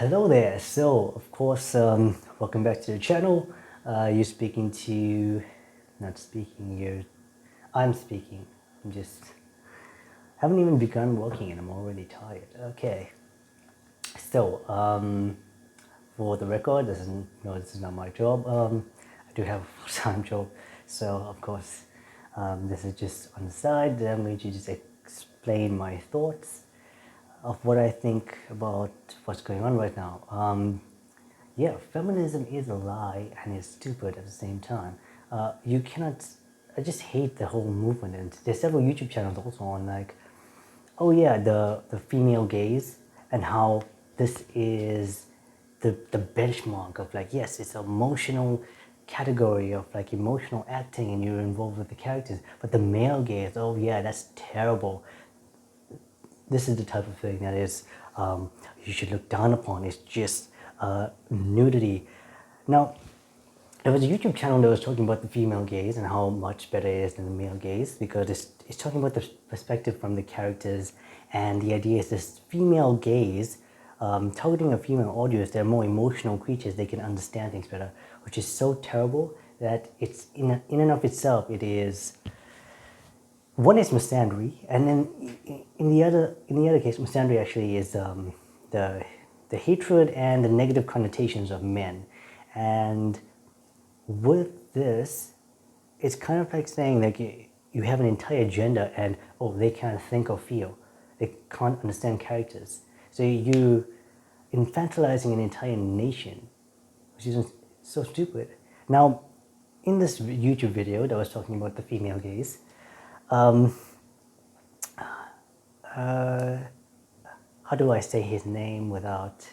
Hello there. So, of course, welcome back to the channel. You're speaking to, not speaking, I'm speaking. I'm just, haven't even begun working and I'm already tired. Okay. So, for the record, this is not my job. I do have a full-time job. So, of course, this is just on the side. I'm going to just explain my thoughts of what I think about what's going on right now. Yeah, feminism is a lie and it's stupid at the same time. You cannot, I just hate the whole movement, and there's several YouTube channels also on like, oh yeah, the female gaze and how this is the benchmark of like, yes, it's an emotional category of like emotional acting and you're involved with the characters, but the male gaze, oh yeah, that's terrible. This is the type of thing that is you should look down upon. It's just nudity. Now, there was a YouTube channel that was talking about the female gaze and how much better it is than the male gaze, because it's talking about the perspective from the characters, and the idea is this female gaze targeting a female audience. They're more emotional creatures, they can understand things better, which is so terrible that it's in and of itself, it is, one is misandry, and then in the other case, misandry actually is the hatred and the negative connotations of men. And with this, it's kind of like saying like you have an entire gender and oh, they can't think or feel, they can't understand characters, so you infantilizing an entire nation, which is so stupid. Now, in this YouTube video that was talking about the female gaze, how do I say his name without,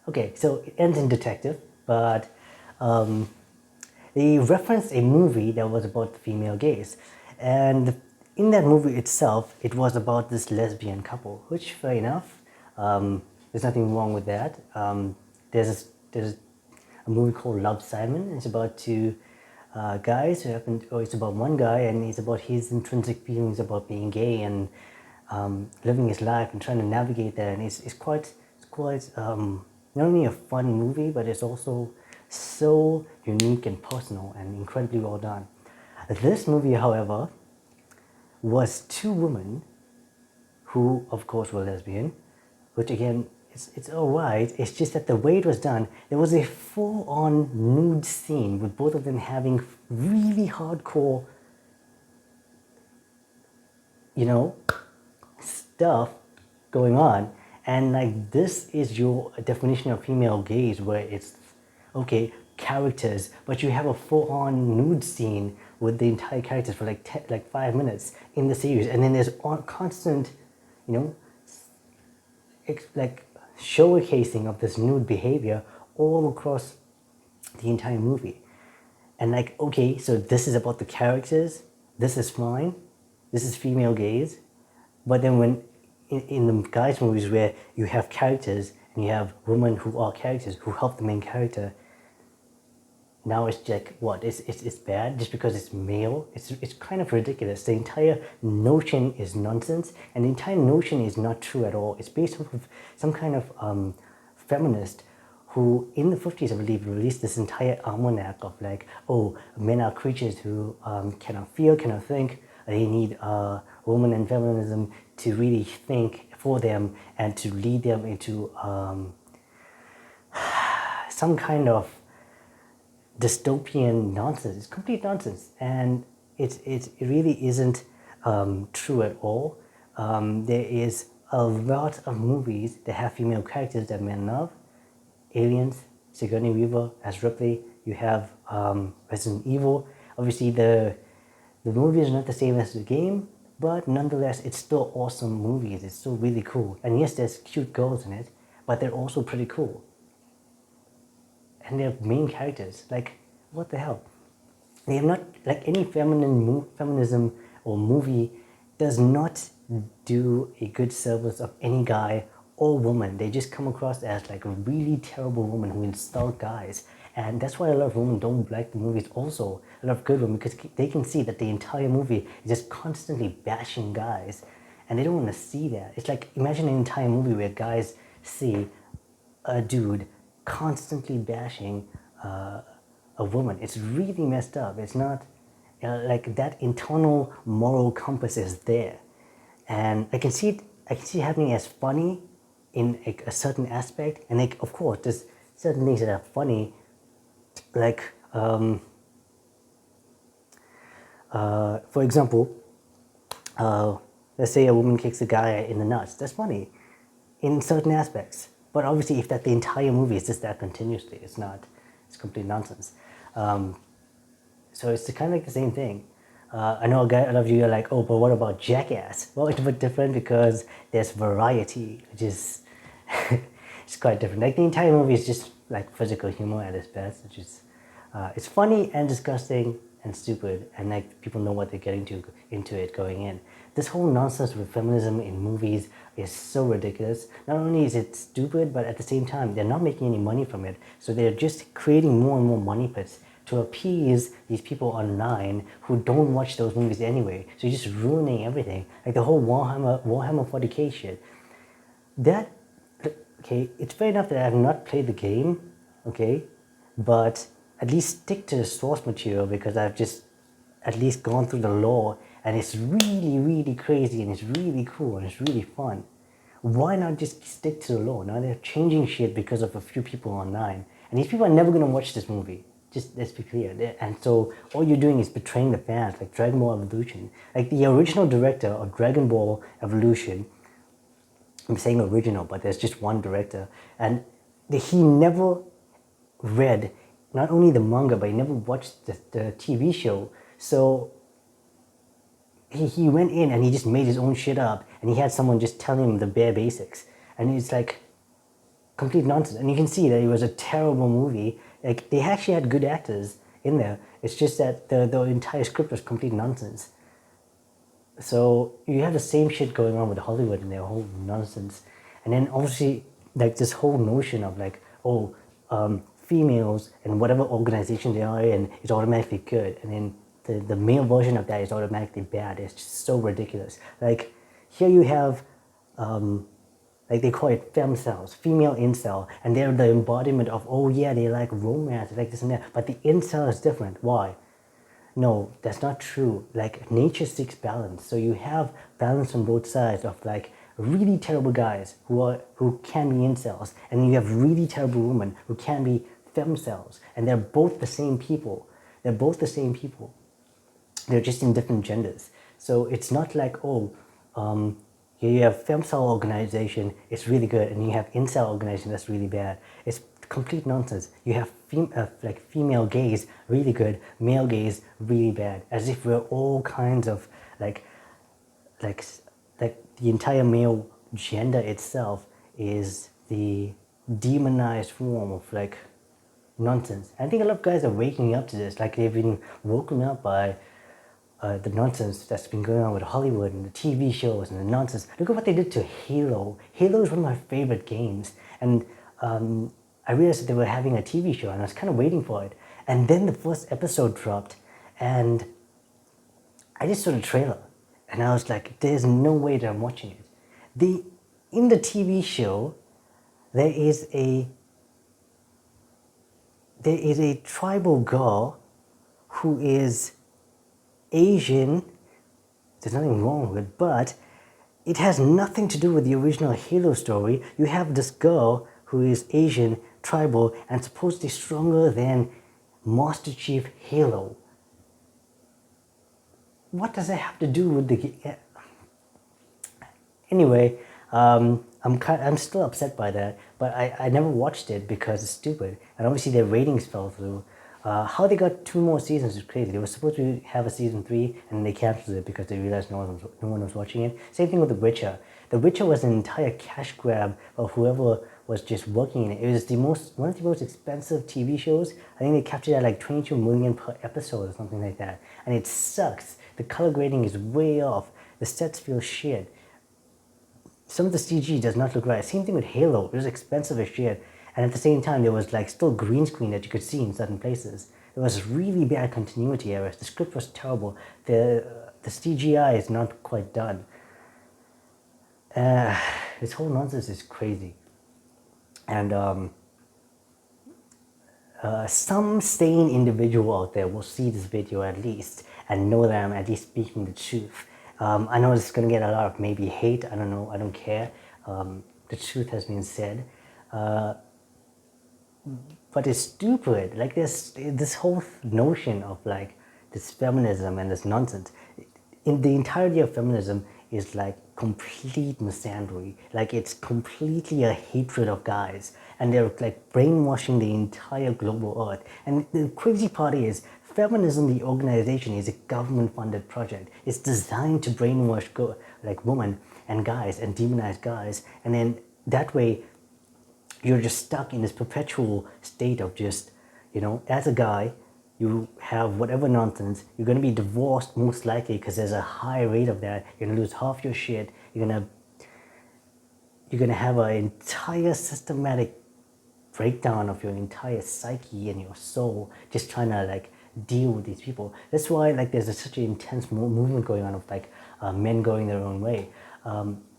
okay, so it ends in detective, but they referenced a movie that was about the female gaze, and in that movie itself, it was about this lesbian couple, which fair enough, there's nothing wrong with that. There's a movie called Love, Simon. It's about two guys who happen, or it's about one guy and it's about his intrinsic feelings about being gay and living his life and trying to navigate that. And it's quite not only a fun movie, but it's also so unique and personal and incredibly well done. This movie, however, was two women who, of course, were lesbian, which again, it's alright. It's just that the way it was done, there was a full-on nude scene with both of them having really hardcore, stuff going on. And like, this is your definition of female gaze, where it's, okay, characters, but you have a full-on nude scene with the entire characters for like 5 minutes in the series, and then there's constant, like showcasing of this nude behavior all across the entire movie. And like, okay, so this is about the characters, this is fine, this is female gaze, but then when in the guys movies where you have characters and you have women who are characters who help the main character, now it's like, what, it's bad just because it's male? It's kind of ridiculous. The entire notion is nonsense, and the entire notion is not true at all. It's based off of some kind of feminist who in the 50s, I believe, released this entire almanac of like, oh, men are creatures who cannot feel, cannot think. They need women and feminism to really think for them and to lead them into some kind of dystopian nonsense. It's complete nonsense, and it really isn't true at all. There is a lot of movies that have female characters that men love. Aliens, Sigourney Weaver as Ripley. You have Resident Evil. Obviously, the movie is not the same as the game, but nonetheless, it's still awesome movies. It's still really cool. And yes, there's cute girls in it, but they're also pretty cool. And they're main characters. Like, what the hell? They have not, like, any feminism or movie does not do a good service of any guy or woman. They just come across as like a really terrible woman who insult guys. And that's why a lot of women don't like the movies also. A lot of good women, because they can see that the entire movie is just constantly bashing guys. And they don't want to see that. It's like, imagine an entire movie where guys see a dude constantly bashing a woman. It's really messed up. It's not like that internal moral compass is there, and I can see it. I can see it happening as funny in like a certain aspect, and like of course there's certain things that are funny, like for example, let's say a woman kicks a guy in the nuts. That's funny in certain aspects. But obviously, if that the entire movie is just that continuously, it's not. It's complete nonsense. So it's kind of like the same thing. I know a lot of you are like, oh, but what about Jackass? Well, it's a bit different because there's variety, which is it's quite different. Like the entire movie is just like physical humor at its best, which is it's funny and disgusting and stupid, and like people know what they're getting to into it going in. This whole nonsense with feminism in movies is so ridiculous. Not only is it stupid, but at the same time they're not making any money from it. So they're just creating more and more money pits to appease these people online who don't watch those movies anyway. So you're just ruining everything. Like the whole Warhammer 40k shit. That, okay, it's fair enough that I have not played the game, okay, but at least stick to the source material because I've just at least gone through the lore and it's really, really crazy and it's really cool and it's really fun. Why not just stick to the lore? Now they're changing shit because of a few people online. And these people are never going to watch this movie. Just let's be clear. And so all you're doing is betraying the fans, like Dragon Ball Evolution. Like the original director of Dragon Ball Evolution, I'm saying original, but there's just one director, and he never read not only the manga, but he never watched the TV show. So he went in and he just made his own shit up, and he had someone just telling him the bare basics, and it's like complete nonsense. And you can see that it was a terrible movie. Like they actually had good actors in there. It's just that the entire script was complete nonsense. So you have the same shit going on with Hollywood and their whole nonsense. And then obviously like this whole notion of like, oh, females and whatever organization they are in is automatically good. And then the male version of that is automatically bad. It's just so ridiculous. Like here you have, like they call it femcells, female incel, and they're the embodiment of, oh yeah, they like romance, they like this and that. But the incel is different. Why? No, that's not true. Like nature seeks balance. So you have balance on both sides of like really terrible guys who can be incels, and you have really terrible women who can be femcells, and they're both the same people. They're both the same people. They're just in different genders. So it's not like, oh, you have femcell organization, it's really good, and you have incel organization, that's really bad. It's complete nonsense. You have like female gays, really good, male gays, really bad. As if we're all kinds of like the entire male gender itself is the demonized form of like nonsense. I think a lot of guys are waking up to this, like they've been woken up by the nonsense that's been going on with Hollywood and the TV shows and the nonsense. Look at what they did to Halo. Halo is one of my favorite games, and I realized that they were having a TV show, and I was kind of waiting for it. And then the first episode dropped, and I just saw the trailer, and I was like, "There's no way that I'm watching it." In the TV show, there is a tribal girl who is Asian. There's nothing wrong with it, but it has nothing to do with the original Halo story. You have this girl who is Asian, tribal, and supposedly stronger than Master Chief Halo. What does that have to do with the... Anyway, I'm still upset by that, but I never watched it because it's stupid, and obviously their ratings fell through. How they got 2 more seasons is crazy. They were supposed to have a season 3, and they canceled it because they realized no one was watching it. Same thing with The Witcher. The Witcher was an entire cash grab of whoever was just working in it. It was one of the most expensive TV shows. I think they captured at like 22 million per episode or something like that. And it sucks. The color grading is way off. The sets feel shit. Some of the CG does not look right. Same thing with Halo. It was expensive as shit. And at the same time, there was like still green screen that you could see in certain places. There was really bad continuity errors. The script was terrible. The CGI is not quite done. This whole nonsense is crazy. And some sane individual out there will see this video at least and know that I'm at least speaking the truth. I know it's going to get a lot of maybe hate. I don't know. I don't care. The truth has been said. But it's stupid. Like this whole notion of like this feminism and this nonsense. In the entirety of feminism is like complete misandry. Like it's completely a hatred of guys, and they're like brainwashing the entire global earth. And the crazy part is, feminism, the organization, is a government-funded project. It's designed to brainwash like women and guys and demonize guys, and then that way you're just stuck in this perpetual state of just, as a guy, you have whatever nonsense, you're going to be divorced most likely because there's a high rate of that. You're going to lose half your shit. You're going to have an entire systematic breakdown of your entire psyche and your soul just trying to like deal with these people. That's why like there's such an intense movement going on of like men going their own way.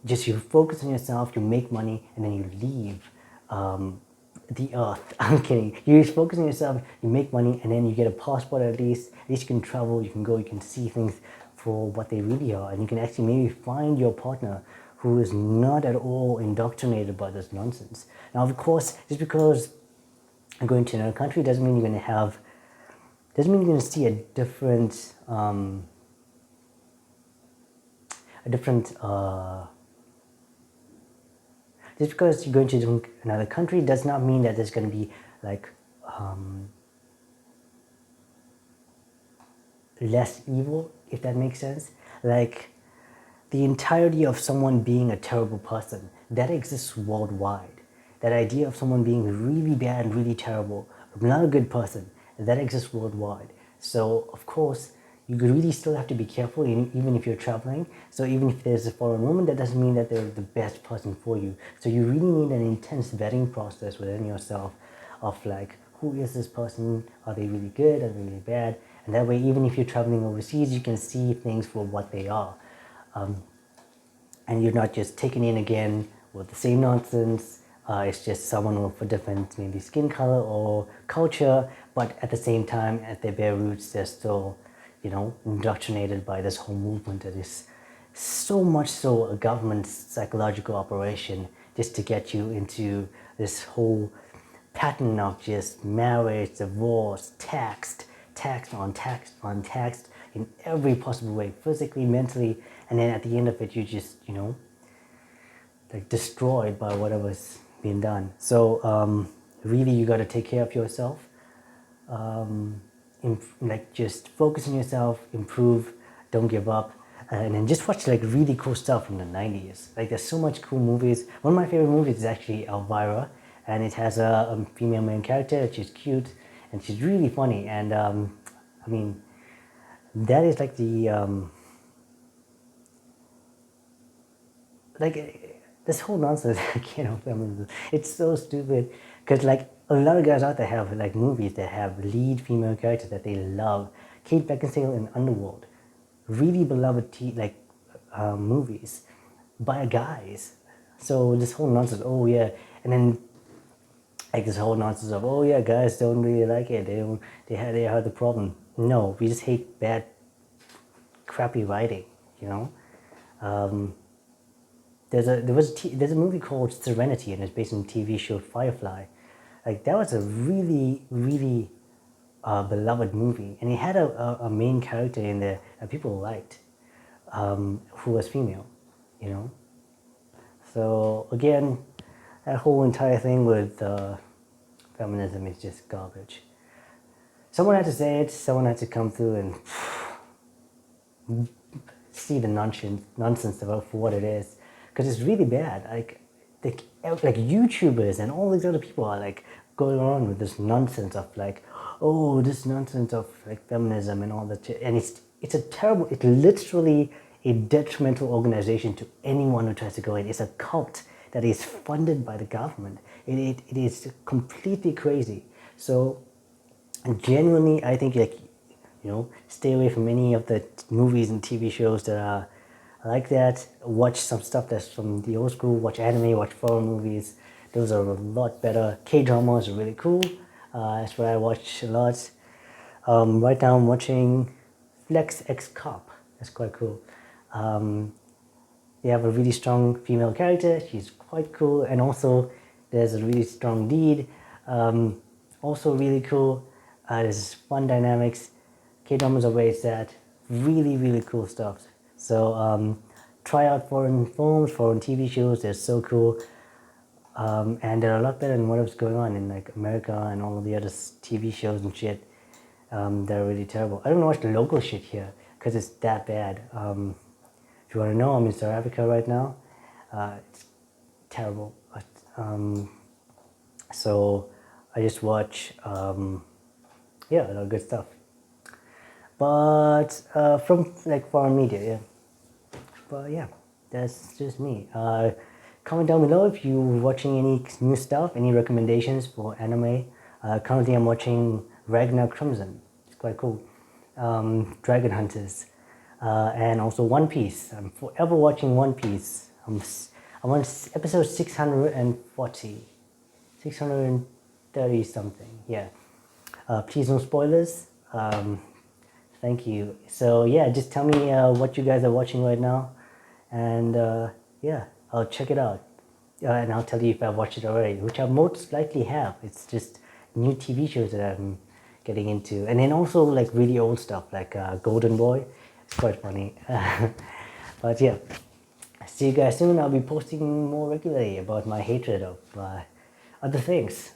Just you focus on yourself, you make money, and then you leave the earth. I'm kidding. You just focus on yourself, you make money, and then you get a passport at least. At least you can travel, you can go, you can see things for what they really are, and you can actually maybe find your partner who is not at all indoctrinated by this nonsense. Now, of course, just because you're going to another country doesn't mean you're going to see a different just because you're going to another country does not mean that there's going to be like less evil, if that makes sense. Like the entirety of someone being a terrible person, that exists worldwide. That idea of someone being really bad and really terrible, not a good person, that exists worldwide. So of course, you really still have to be careful even if you're traveling. So even if there's a foreign woman, that doesn't mean that they're the best person for you. So you really need an intense vetting process within yourself of like, who is this person? Are they really good? Are they really bad? And that way, even if you're traveling overseas, you can see things for what they are. And you're not just taken in again with the same nonsense. It's just someone with a different maybe skin color or culture, but at the same time, at their bare roots, they're still, indoctrinated by this whole movement that is so much so a government psychological operation just to get you into this whole pattern of just marriage, divorce, taxed in every possible way, physically, mentally, and then at the end of it, you just, like destroyed by whatever's being done. So really, you got to take care of yourself. Like just focus on yourself, improve, don't give up, and then just watch like really cool stuff from the 90s. Like there's so much cool movies. One of my favorite movies is actually Elvira, and it has a female main character. She's cute and she's really funny, and I mean, that is like the this whole nonsense, feminism. It's so stupid because like a lot of guys out there have like movies that have lead female characters that they love. Kate Beckinsale in Underworld, really beloved movies by guys. So this whole nonsense, oh yeah, and then like this whole nonsense of, oh yeah, guys don't really like it. They have the problem. No, we just hate bad, crappy writing. There's a movie called Serenity, and it's based on the TV show Firefly. Like that was a really beloved movie, and it had a main character in there that people liked, who was female. So again, that whole entire thing with feminism is just garbage. Someone had to say it. Someone had to come through and see the nonsense about for what it is, because it's really bad. Like YouTubers and all these other people are like going on with this nonsense of like, oh, this nonsense of like feminism and all that shit. And it's literally a detrimental organization to anyone who tries to go in. It's a cult that is funded by the government. It is completely crazy. So genuinely, I think stay away from any of the movies and TV shows that are like that. Watch some stuff that's from the old school. Watch anime, watch foreign movies. Those are a lot better. K-dramas are really cool. That's what I watch a lot. Right now I'm watching Flex X Cop. That's quite cool. They have a really strong female character. She's quite cool, and also there's a really strong lead. Also really cool. There's fun dynamics. K-dramas are where it's at. Really cool stuff. So try out foreign films, foreign TV shows. They're so cool. And they're a lot better than what's going on in like America and all of the other TV shows and shit. They're really terrible. I don't watch the local shit here because it's that bad. If you want to know, I'm in South Africa right now. It's terrible. So I just watch, yeah, a lot of good stuff. But from like foreign media, yeah. But yeah, that's just me. Comment down below if you're watching any new stuff, any recommendations for anime. Currently I'm watching Ragnar Crimson. It's quite cool. Dragon Hunters. And also One Piece. I'm forever watching One Piece. I'm on episode 640. 630 something, yeah. Please no spoilers. Thank you. So yeah, just tell me what you guys are watching right now. And yeah, I'll check it out. And I'll tell you if I've watched it already, which I most likely have. It's just new TV shows that I'm getting into. And then also like really old stuff like Golden Boy. It's quite funny. But yeah, see you guys soon. I'll be posting more regularly about my hatred of other things.